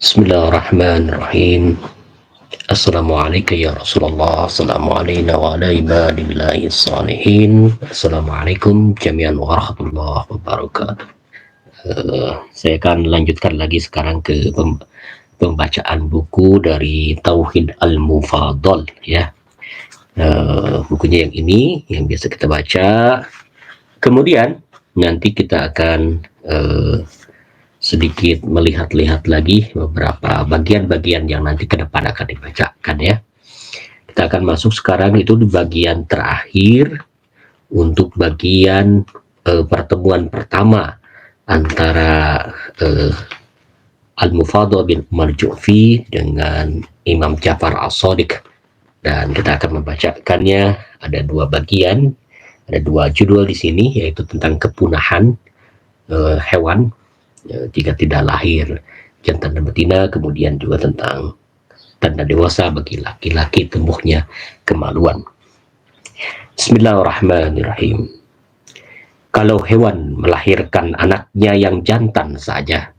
Bismillahirrahmanirrahim. Assalamualaikum ya Rasulullah. Assalamualaikum wa ala ibadillahi salihin. Assalamualaikum jami'an warahmatullahi wabarakatuh. Saya akan lanjutkan lagi sekarang ke pembacaan buku dari Tauhid Al-Mufadhal ya. Bukunya yang ini yang biasa kita baca. Kemudian nanti kita akan sedikit melihat-lihat lagi beberapa bagian-bagian yang nanti ke depan akan dibacakan ya. Kita akan masuk sekarang itu di bagian terakhir untuk bagian pertemuan pertama antara Al-Mufadhal bin Umar Ju'fi dengan Imam Ja'far As-Shadiq, dan kita akan membacakannya. Ada dua bagian, ada dua judul di sini, yaitu tentang kepunahan hewan jika tidak lahir, jantan dan betina, kemudian juga tentang tanda dewasa bagi laki-laki tumbuhnya kemaluan. Bismillahirrahmanirrahim. Kalau hewan melahirkan anaknya yang jantan saja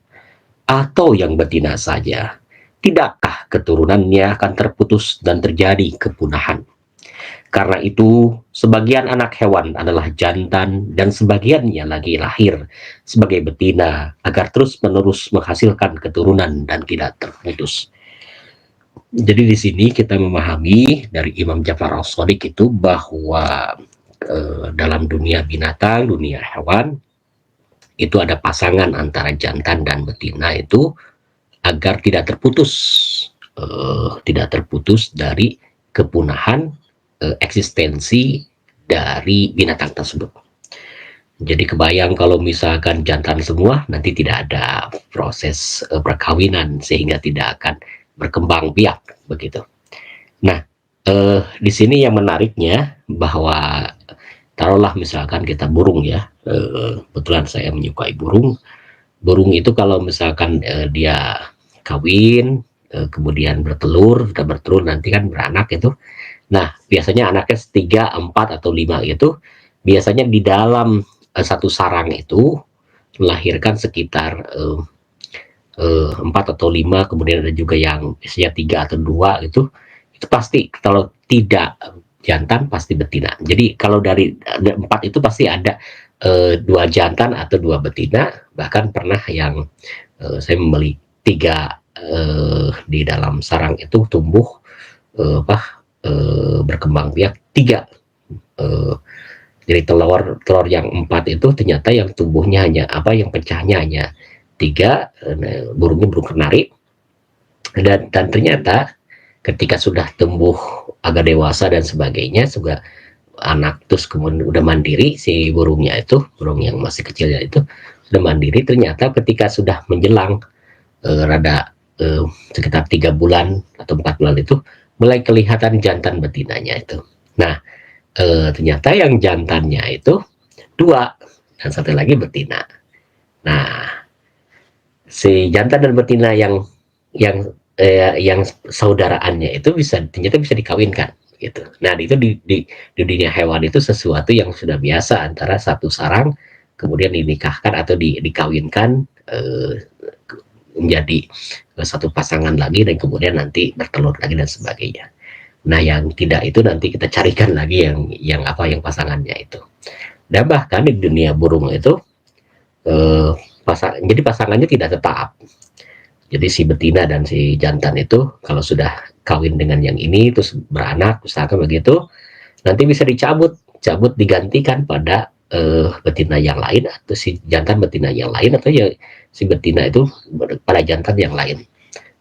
atau yang betina saja, tidakkah keturunannya akan terputus dan terjadi kepunahan? Karena itu, sebagian anak hewan adalah jantan dan sebagiannya lagi lahir sebagai betina agar terus-menerus menghasilkan keturunan dan tidak terputus. Jadi di sini kita memahami dari Imam Ja'far As-Shadiq itu bahwa dalam dunia binatang, dunia hewan, itu ada pasangan antara jantan dan betina itu agar tidak terputus dari kepunahan eksistensi dari binatang tersebut. Jadi kebayang kalau misalkan jantan semua, nanti tidak ada proses perkawinan sehingga tidak akan berkembang biak begitu. Nah, di sini yang menariknya bahwa taruhlah misalkan kita burung ya, kebetulan saya menyukai burung. Burung itu kalau misalkan dia kawin, kemudian sudah bertelur nanti kan beranak itu. Nah, biasanya anaknya 3, 4, atau 5 itu biasanya di dalam satu sarang itu melahirkan sekitar 4 atau 5, kemudian ada juga yang biasanya 3 atau 2 itu pasti kalau tidak jantan pasti betina. Jadi kalau dari 4 itu pasti ada 2 jantan atau 2 betina, bahkan pernah yang saya membeli 3 di dalam sarang itu tumbuh berkembang biak 3. Jadi telur yang 4 itu ternyata yang tumbuhnya hanya yang pecahnya hanya 3, burung kenari, dan ternyata ketika sudah tumbuh agak dewasa dan sebagainya juga anak, terus kemudian udah mandiri si burungnya itu, burung yang masih kecilnya itu sudah mandiri, ternyata ketika sudah menjelang sekitar 3 bulan atau 4 bulan itu mulai kelihatan jantan betinanya itu. Nah, ternyata yang jantannya itu 2 dan satu lagi betina. Nah, si jantan dan betina yang saudaraannya itu ternyata bisa dikawinkan gitu. Nah, itu di dunia hewan itu sesuatu yang sudah biasa, antara satu sarang kemudian dinikahkan atau dikawinkan menjadi satu pasangan lagi, dan kemudian nanti bertelur lagi dan sebagainya. Nah, yang tidak itu nanti kita carikan lagi yang pasangannya itu. Dan bahkan di dunia burung itu jadi pasangannya tidak tetap. Jadi si betina dan si jantan itu kalau sudah kawin dengan yang ini terus beranak, usahakan begitu, nanti bisa dicabut digantikan pada betina yang lain, atau si jantan betina yang lain, atau ya si betina itu pada jantan yang lain.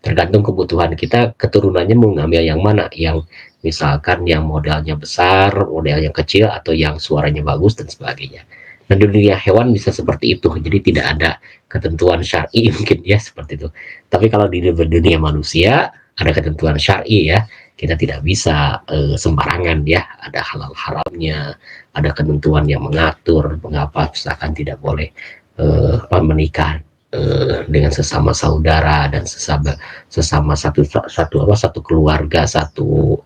Tergantung kebutuhan kita, keturunannya mau ngambil yang mana, yang misalkan yang modelnya besar, modelnya kecil, atau yang suaranya bagus dan sebagainya. Nah, di dunia hewan bisa seperti itu, jadi tidak ada ketentuan syar'i mungkin ya seperti itu. Tapi kalau di dunia manusia ada ketentuan syar'i ya, kita tidak bisa sembarangan ya, ada halal haramnya, ada ketentuan yang mengatur mengapa misalkan tidak boleh menikah dengan sesama saudara dan sesama satu keluarga, satu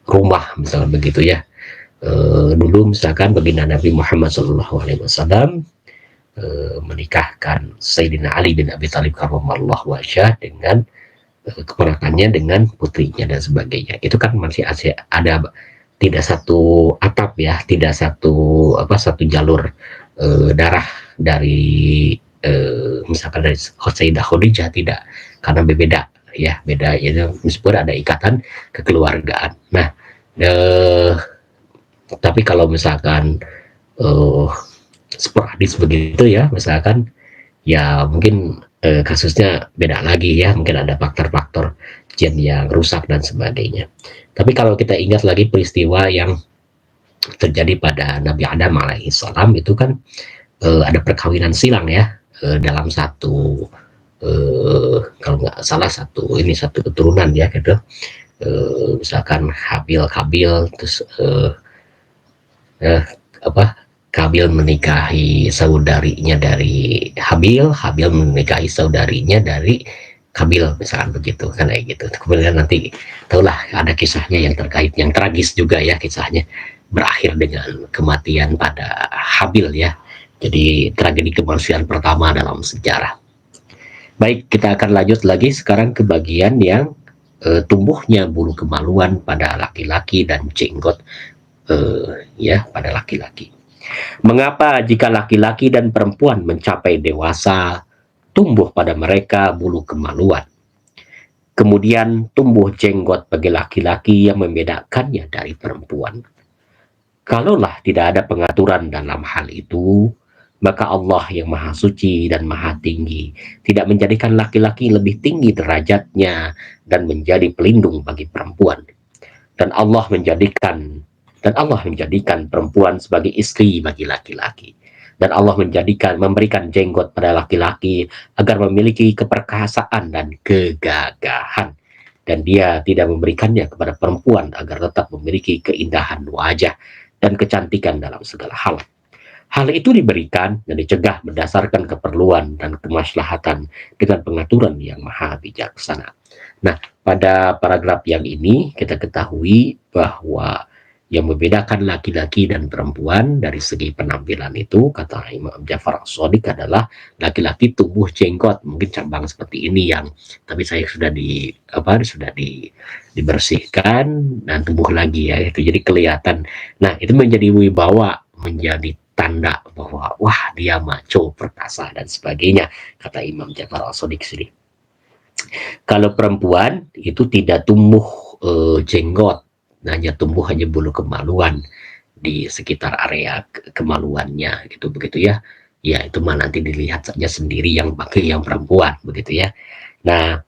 rumah misalnya begitu ya. Dulu misalkan baginda Nabi Muhammad SAW menikahkan Sayyidina Ali bin Abi Thalib karramallahu wajhah dengan keponakannya dengan putrinya dan sebagainya. Itu kan masih ada tidak satu atap ya, tidak satu jalur darah dari misalkan dari Sayyidah Khadijah, tidak, karena berbeda ya, beda itu meskipun ada ikatan kekeluargaan. Nah, eh, tapi kalau misalkan eh, sporadis begitu ya, misalkan ya mungkin kasusnya beda lagi ya, mungkin ada faktor-faktor gen yang rusak dan sebagainya. Tapi kalau kita ingat lagi peristiwa yang terjadi pada Nabi Adam alaihissalam, itu kan ada perkawinan silang ya, dalam satu kalau nggak salah satu keturunan ya gitu. Misalkan Habil Kabil, terus eh, apa Kabil menikahi saudarinya dari Habil, Habil menikahi saudarinya dari Kabil, misalkan begitu kan, kayak gitu. Kemudian nanti tahulah ada kisahnya yang terkait, yang tragis juga ya kisahnya, berakhir dengan kematian pada Habil ya. Jadi tragedi kemanusiaan pertama dalam sejarah. Baik, kita akan lanjut lagi sekarang ke bagian yang tumbuhnya bulu kemaluan pada laki-laki dan jenggot ya pada laki-laki. Mengapa jika laki-laki dan perempuan mencapai dewasa, tumbuh pada mereka bulu kemaluan? Kemudian tumbuh jenggot bagi laki-laki yang membedakannya dari perempuan. Kalaulah tidak ada pengaturan dalam hal itu, maka Allah yang Maha Suci dan Maha Tinggi tidak menjadikan laki-laki lebih tinggi derajatnya dan menjadi pelindung bagi perempuan. Dan Allah menjadikan perempuan sebagai istri bagi laki-laki. Dan Allah memberikan jenggot pada laki-laki agar memiliki keperkasaan dan kegagahan. Dan dia tidak memberikannya kepada perempuan agar tetap memiliki keindahan wajah dan kecantikan dalam segala hal. Hal itu diberikan dan dicegah berdasarkan keperluan dan kemaslahatan dengan pengaturan yang maha bijaksana. Nah, pada paragraf yang ini kita ketahui bahwa yang membedakan laki-laki dan perempuan dari segi penampilan itu, kata Imam Ja'far As-Shadiq, adalah laki-laki tumbuh jenggot, mungkin cabang seperti ini yang tapi saya sudah dibersihkan dan tumbuh lagi ya, itu jadi kelihatan. Nah, itu menjadi wibawa, menjadi tanda bahwa wah dia maco, perkasa dan sebagainya, kata Imam Ja'far As-Shadiq sini. Kalau perempuan itu tidak tumbuh jenggot, hanya tumbuh bulu kemaluan di sekitar area kemaluannya gitu, begitu ya. Ya itu mah nanti dilihat saja sendiri yang pakai yang perempuan begitu ya. Nah,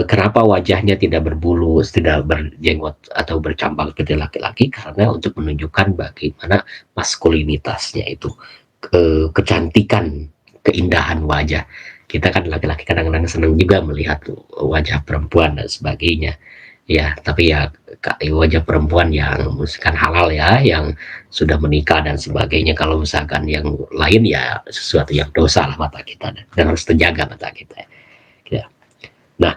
kenapa wajahnya tidak berbulu, tidak berjenggot atau bercambang seperti laki-laki? Karena untuk menunjukkan bagaimana maskulinitasnya itu, kecantikan, keindahan wajah. Kita kan laki-laki kadang-kadang senang juga melihat wajah perempuan dan sebagainya. Ya, tapi ya wajah perempuan yang misalkan halal ya, yang sudah menikah dan sebagainya. Kalau misalkan yang lain ya sesuatu yang dosa lah mata kita, dan harus terjaga mata kita. Ya. Nah,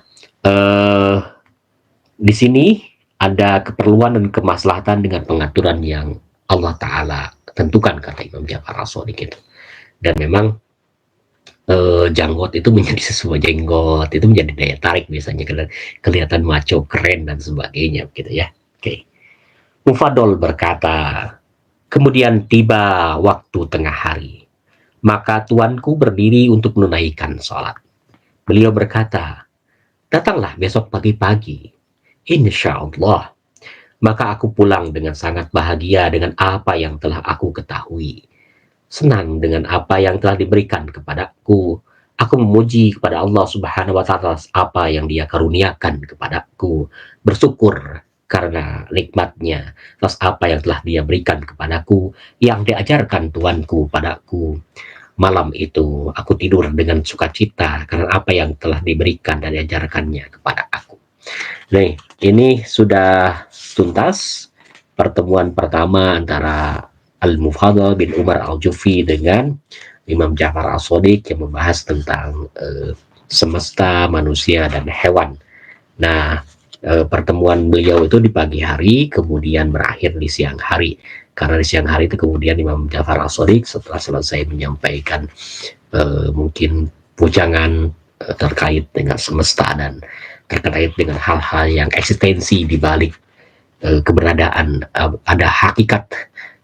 di sini ada keperluan dan kemaslahatan dengan pengaturan yang Allah Ta'ala tentukan, kata Imam Ja'far As-Shadiq gitu. Dan memang janggot itu menjadi sesuatu, jenggot itu menjadi daya tarik biasanya, kelihatan maco, keren dan sebagainya gitu ya. Oke. Mufadol berkata, kemudian tiba waktu tengah hari, maka tuanku berdiri untuk menunaikan sholat. Beliau berkata, datanglah besok pagi-pagi, insya Allah. Maka aku pulang dengan sangat bahagia dengan apa yang telah aku ketahui, senang dengan apa yang telah diberikan kepadaku. Aku memuji kepada Allah Subhanahu wa Ta'ala apa yang Dia karuniakan kepadaku, bersyukur karena nikmatnya atas apa yang telah Dia berikan kepadaku, yang diajarkan Tuanku padaku. Malam itu aku tidur dengan sukacita karena apa yang telah diberikan dan diajarkannya kepada aku. Nah, ini sudah tuntas pertemuan pertama antara Al-Mufadal bin Umar Al-Jufi dengan Imam Ja'far As-Shadiq yang membahas tentang semesta, manusia, dan hewan. Nah, pertemuan beliau itu di pagi hari, kemudian berakhir di siang hari. karena di siang hari itu kemudian Imam Ja'far As-Shadiq setelah selesai menyampaikan mungkin pujangan terkait dengan semesta dan terkait dengan hal-hal yang eksistensi di balik keberadaan, ada hakikat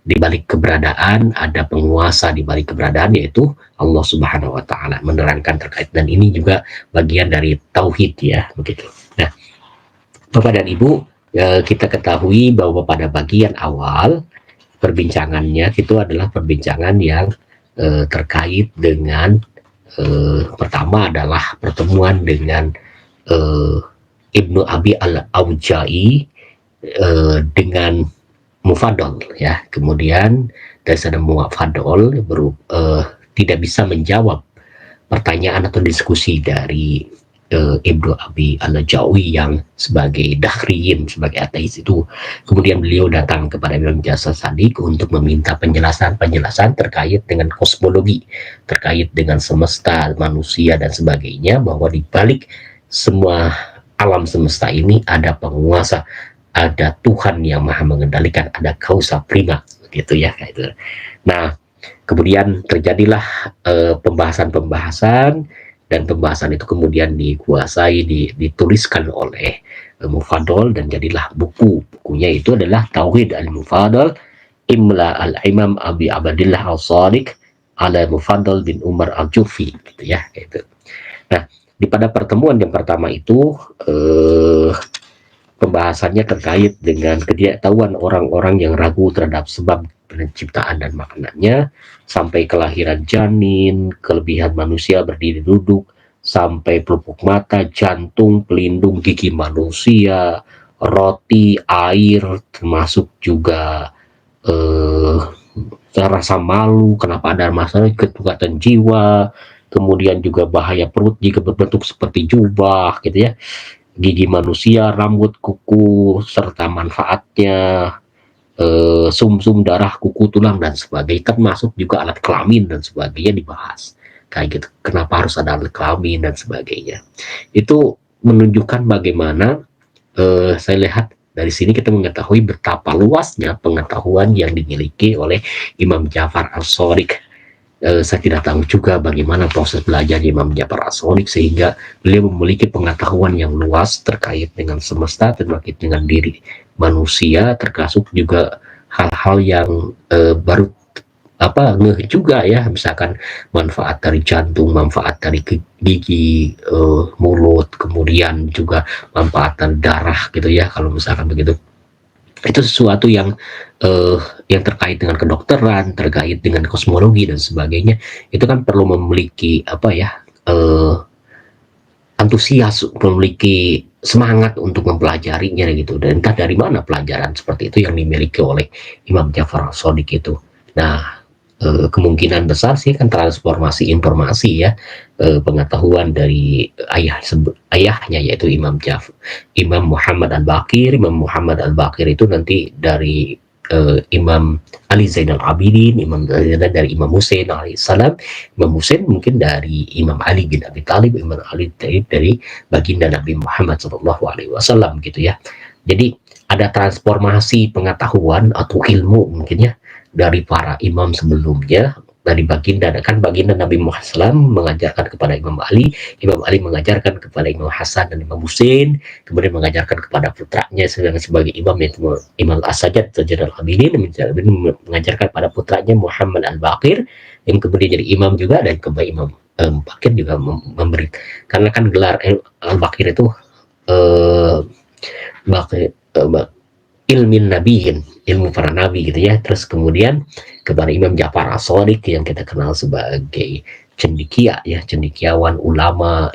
di balik keberadaan, ada penguasa di balik keberadaan, yaitu Allah Subhanahu wa taala, menerangkan terkait, dan ini juga bagian dari tauhid ya, begitu. Nah, Bapak dan Ibu, kita ketahui bahwa pada bagian awal perbincangannya itu adalah perbincangan yang terkait dengan pertama adalah pertemuan dengan Ibnu Abi al-Auja'i dengan Mufadol ya. Kemudian dari sana Mufadol tidak bisa menjawab pertanyaan atau diskusi dari Ibnu Abi al-Jawi yang sebagai dakhriyin, sebagai ateis itu. Kemudian beliau datang kepada Imam Ja'far Shadiq untuk meminta penjelasan terkait dengan kosmologi, terkait dengan semesta, manusia dan sebagainya, bahwa di balik semua alam semesta ini ada penguasa, ada Tuhan yang maha mengendalikan, ada kausa prima gitu ya, kayak itu. Nah, kemudian terjadilah pembahasan dan pembahasan itu kemudian dikuasai, dituliskan oleh Mufadol, dan jadilah bukunya itu adalah Tauhid al-Mufadol Imla al-Imam Abi Abdillah al-Shadiq ala Mufadol bin Umar al-Jufi gitu ya, gitu. Nah, pada pertemuan yang pertama itu pembahasannya terkait dengan ketidaktahuan orang-orang yang ragu terhadap sebab penciptaan dan makanannya, sampai kelahiran janin, kelebihan manusia berdiri duduk, sampai pelupuk mata, jantung, pelindung gigi manusia, roti, air, termasuk juga rasa malu, kenapa ada masalah ketukatan jiwa, kemudian juga bahaya perut jika berbentuk seperti jubah gitu ya, gigi manusia, rambut, kuku, serta manfaatnya, sumsum darah, kuku, tulang dan sebagainya, termasuk juga alat kelamin dan sebagainya dibahas. Kayak gitu. Kenapa harus ada alat kelamin dan sebagainya. Itu menunjukkan bagaimana saya lihat dari sini kita mengetahui betapa luasnya pengetahuan yang dimiliki oleh Imam Ja'far As-Shadiq. Saya tidak tahu juga bagaimana proses belajar Imam Ja'far As-Shadiq sehingga beliau memiliki pengetahuan yang luas terkait dengan semesta, terkait dengan diri manusia, termasuk juga hal-hal yang baru ngeh juga ya, misalkan manfaat dari jantung, manfaat dari gigi, mulut, kemudian juga manfaat dari darah gitu ya, kalau misalkan begitu. Itu sesuatu yang terkait dengan kedokteran, terkait dengan kosmologi dan sebagainya, itu kan perlu memiliki antusias, memiliki semangat untuk mempelajarinya gitu. Dan entah dari mana pelajaran seperti itu yang dimiliki oleh Imam Ja'far As-Shadiq itu. Nah, kemungkinan besar sih kan transformasi informasi ya, pengetahuan dari ayahnya yaitu Imam Muhammad Al-Baqir. Imam Muhammad Al-Baqir itu nanti dari Imam Ali Zainal Abidin, dari Imam Husain alaihissalam, Imam Husain mungkin dari Imam Ali bin Abi Thalib, Imam Ali dari baginda Nabi Muhammad SAW gitu ya. Jadi ada transformasi pengetahuan atau ilmu mungkin ya dari para imam sebelumnya, dari baginda Nabi Muhammad SAW mengajarkan kepada Imam Ali mengajarkan kepada Imam Hasan dan Imam Husain, kemudian mengajarkan kepada putranya sebagai imam yaitu Imam As-Sajjad Al-Abidin, mengajarkan pada putranya Muhammad Al-Baqir yang kemudian jadi imam juga, dan kemudian Imam Baqir juga memberi, karena kan gelar Al-Baqir itu ilmin nabiyin, ilmu para nabi gitu ya. Terus kemudian kepada Imam Ja'far As-Shadiq yang kita kenal sebagai cendekia ya, cendekiawan, ulama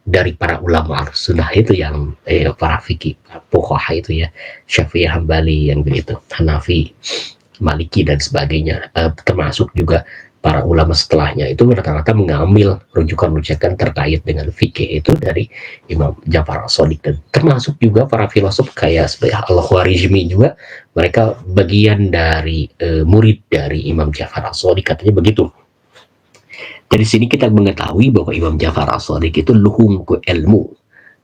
dari para ulama sunnah itu yang para fikih fuqaha itu ya, Syafi'i, Hambali yang begitu, Hanafi, Maliki dan sebagainya, termasuk juga para ulama setelahnya itu rata-rata mengambil rujukan-rujukan terkait dengan fikih itu dari Imam Ja'far As-Shadiq, dan termasuk juga para filosof kayak Al-Khwarizmi juga, mereka bagian dari murid dari Imam Ja'far As-Shadiq, katanya begitu. Dari sini kita mengetahui bahwa Imam Ja'far As-Shadiq itu luhung ke ilmu,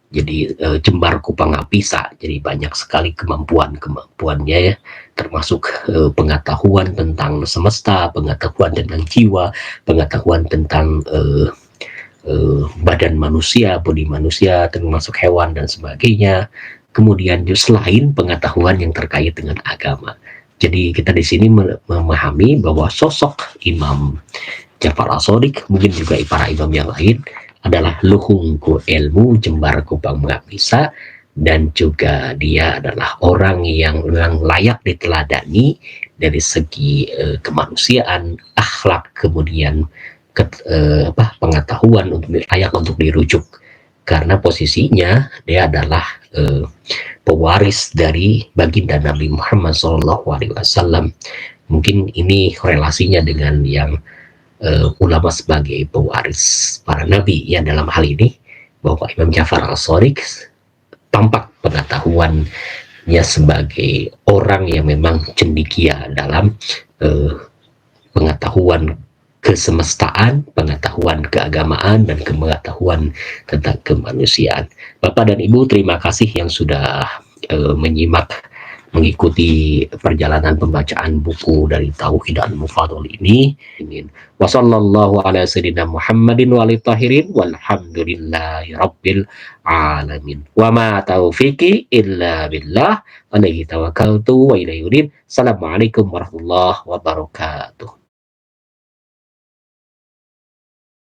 Jadi Jembar Kupang Apisa, jadi banyak sekali kemampuannya ya, termasuk pengetahuan tentang semesta, pengetahuan tentang jiwa, pengetahuan tentang badan manusia, bodi manusia, termasuk hewan dan sebagainya. Kemudian selain pengetahuan yang terkait dengan agama. Jadi kita di sini memahami bahwa sosok Imam Ja'far As-Shadiq, mungkin juga para imam yang lain, adalah luhungku ilmu Jembar Kupang Bisa, dan juga dia adalah orang yang memang layak diteladani dari segi kemanusiaan, akhlak, kemudian pengetahuan untuk layak untuk dirujuk, karena posisinya dia adalah pewaris dari baginda Nabi Muhammad SAW. Mungkin ini relasinya dengan yang ulama sebagai pewaris para nabi ya dalam hal ini, bahwa Imam Ja'far As-Shadiq tampak pengetahuannya sebagai orang yang memang cendikia dalam pengetahuan kesemestaan, pengetahuan keagamaan, dan pengetahuan tentang kemanusiaan. Bapak dan Ibu, terima kasih yang sudah menyimak, mengikuti perjalanan pembacaan buku dari Tauhid Al-Mufadhal ini. Wassallallahu ala sayyidina Muhammadin wa alihi tahirin walhamdulillahi rabbil alamin. Wa ma taufiqi illa billah alaihi tawakkaltu wa ilaihi unib. Assalamualaikum warahmatullahi wabarakatuh.